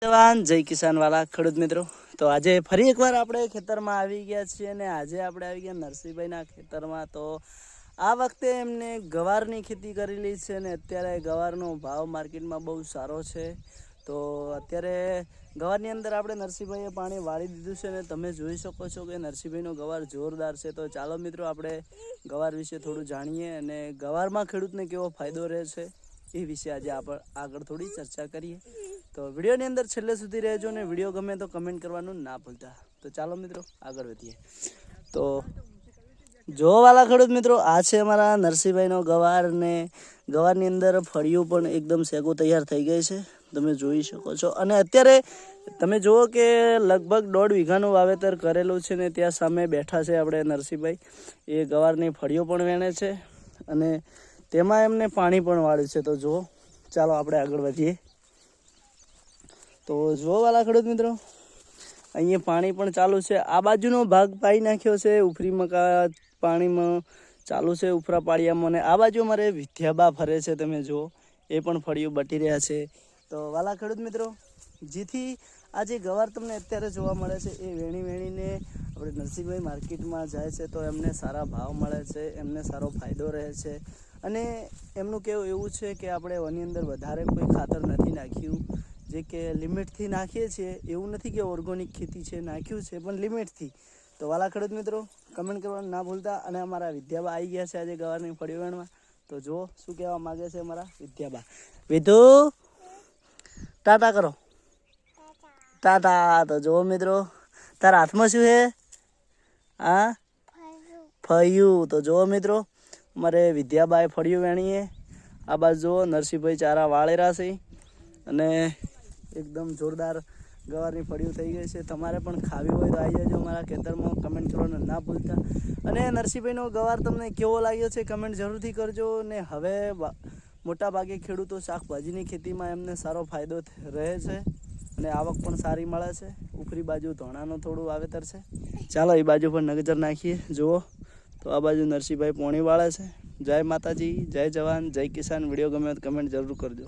જવાન જય કિસાન વાલા ખેડૂત મિત્રો, તો આજે ફરી એકવાર આપણે ખેતરમાં આવી ગયા છીએ અને આજે આપણે આવી ગયા નરસિંહભાઈના ખેતરમાં. તો આ વખતે એમને ગવારની ખેતી કરેલી છે અને અત્યારે ગવારનો ભાવ માર્કેટમાં બહુ સારો છે. તો અત્યારે ગવારની અંદર આપણે નરસિંહભાઈએ પાણી વાળી દીધું છે અને તમે જોઈ શકો છો કે નરસિંહભાઈનો ગવાર જોરદાર છે. તો ચાલો મિત્રો આપણે ગવાર વિશે થોડું જાણીએ અને ગવારમાં ખેડૂતને કેવો ફાયદો રહે છે એ વિશે આજે આપણે આગળ થોડી ચર્ચા કરીએ. તો વિડીયોની અંદર છેલ્લે સુધી રહેજો ને વિડીયો ગમે તો કમેન્ટ કરવાનું ના ભૂલતા. તો ચાલો મિત્રો આગળ વધીએ. તો જો વાલા ખેડૂત મિત્રો, આ છે અમારા નરસિંહભાઈનો ગવાર ને ગવારની અંદર ફળિયું પણ એકદમ સેગો તૈયાર થઈ ગઈ છે, તમે જોઈ શકો છો. અને અત્યારે તમે જુઓ કે લગભગ 1.5 વીઘાનું વાવેતર કરેલું છે ને ત્યાં સામે બેઠા છે આપણે નરસિંહભાઈ. એ ગવારની ફળિયો પણ વેણે છે અને તેમાં એમને પાણી પણ વાળ્યું છે. તો જુઓ, ચાલો આપણે આગળ વધીએ. તો જો વાલા ખેડૂત મિત્રો, અહીંયા પાણી પણ ચાલુ છે. આ બાજુનો ભાગ પાઈ નાખ્યો છે, ઉફરી મકા પાણીમાં ચાલુ છે ઉફરા પાળિયામાં. અને આ બાજુ અમારે વિદ્યાબા ફરે છે, તમે જુઓ એ પણ ફળિયું બટી રહ્યા છે. તો વાલા ખેડૂત મિત્રો, જેથી આ જે ગવાર તમને અત્યારે જોવા મળે છે એ વેણીને આપણે નરસિંહભાઈ માર્કેટમાં જાય છે તો એમને સારા ભાવ મળે છે, એમને સારો ફાયદો રહે છે. અને એમનું કહેવું એવું છે કે આપણે એની અંદર વધારે કોઈ ખાતર નથી નાખ્યું, જે કે લિમિટથી નાખીએ છીએ. એવું નથી કે ઓર્ગોનિક ખેતી છે, નાખ્યું છે પણ લિમિટથી. તો વાલા ખેડૂત મિત્રો, કમેન્ટ કરવાનું ના ભૂલતા. અને અમારા વિદ્યાબા આવી ગયા છે આજે ગવારની ફળિયું વેણવા. તો જુઓ શું કહેવા માગે છે અમારા વિદ્યાબા. વિધુ ટાટા કરો, ટાટા. તો જુઓ મિત્રો, તારા હાથમાં શું છે? હા, ફળિયું. તો જુઓ મિત્રો, અમારે વિદ્યાબાએ ફળિયું વેણીએ. આ બાજુ જુઓ નરસિંહભાઈ ચારા વાળેરા છે અને એકદમ જોરદાર ગવારની ફળિયું થઈ ગઈ છે. તમારે પણ ખાવી હોય તો આવી જજો અમારા ખેતરમાં, કમેન્ટ કરવાનું ના ભૂલતા. અને નરસિંહભાઈનો ગવાર તમને કેવો લાગ્યો છે કમેન્ટ જરૂરથી કરજો. ને હવે મોટા ભાગે ખેડૂતો શાકભાજીની ખેતીમાં એમને સારો ફાયદો રહે છે અને આવક પણ સારી મળે છે. ઉપરી બાજુ ધોણાનું થોડું વાવેતર છે. ચાલો એ બાજુ પર નજર નાખીએ. જુઓ તો આ બાજુ નરસિંહભાઈ પોણી વાળે છે. જય માતાજી, જય જવાન, જય કિસાન. વિડીયો ગમે તો કમેન્ટ જરૂર કરજો.